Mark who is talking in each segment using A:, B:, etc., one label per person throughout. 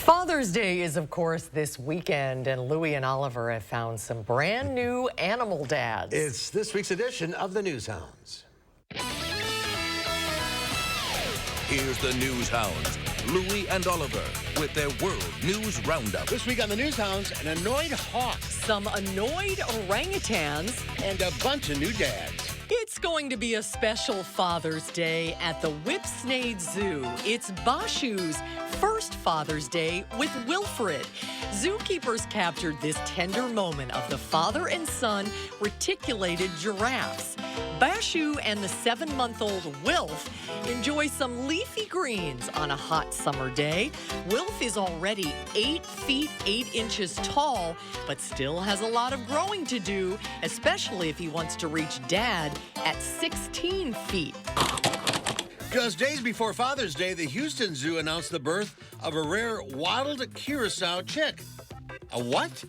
A: Father's Day is, of course, this weekend, and Lui and Oliver have found some brand new animal dads.
B: It's this week's edition of the Newshounds.
C: Here's the Newshounds, Lui and Oliver, with their World News Roundup.
B: This week on the Newshounds, an annoyed hawk,
A: Some annoyed orangutans,
B: and a bunch of new dads.
A: It's going to be a special Father's Day at the Whipsnade Zoo. It's Bashu's first Father's Day with Wilfred. Zookeepers captured this tender moment of the father and son reticulated giraffes. Bashu and the 7-month-old Wilf enjoy some leafy greens on a hot summer day. Wilf is already 8 feet 8 inches tall, but still has a lot of growing to do, especially if he wants to reach dad at 16 feet.
B: Just days before Father's Day, the Houston Zoo announced the birth of a rare wattled curacao chick. A what?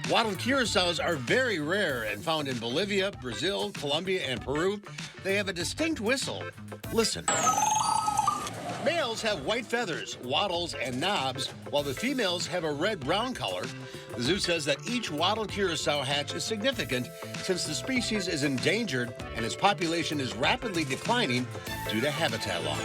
B: Wattled curassows are very rare and found in Bolivia, Brazil, Colombia, and Peru. They have a distinct whistle. Listen. Males have white feathers, wattles, and knobs, while the females have a red-brown color. The zoo says that each wattled curassow hatch is significant since the species is endangered and its population is rapidly declining due to habitat loss.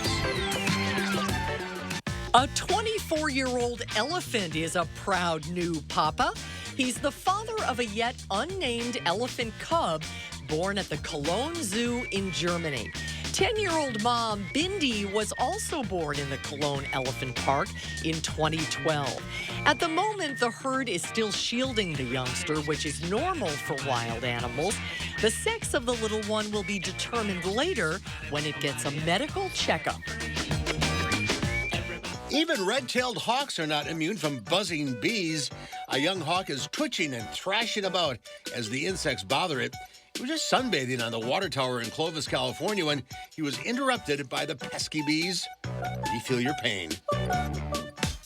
A: A 24-year-old elephant is a proud new papa. He's the father of a yet unnamed elephant cub born at the Cologne Zoo in Germany. 10-year-old mom Bindi was also born in the Cologne Elephant Park in 2012. At the moment, the herd is still shielding the youngster, which is normal for wild animals. The sex of the little one will be determined later when it gets a medical checkup.
B: Even red-tailed hawks are not immune from buzzing bees. A young hawk is twitching and thrashing about as the insects bother it. He was just sunbathing on the water tower in Clovis, California, when he was interrupted by the pesky bees. We feel your pain.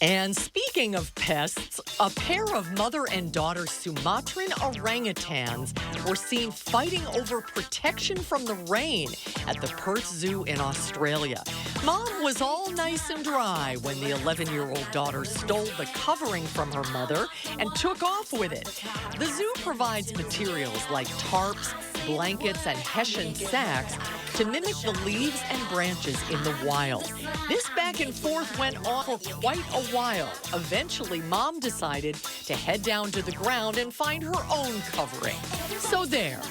A: And speaking of pests, a pair of mother and daughter Sumatran orangutans were seen fighting over protection from the rain at the Perth Zoo in Australia. Mom was all nice and dry when the 11-year-old daughter stole the covering from her mother and took off with it. The zoo provides materials like tarps, blankets, and Hessian sacks to mimic the leaves and branches in the wild. This back and forth went on for quite a while. Eventually, Mom decided to head down to the ground and find her own covering. So there.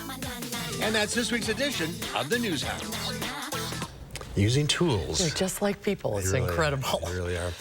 B: And that's this week's edition of the Newshounds. Using tools.
A: They're just like people. It's incredible.
B: They really are. All right.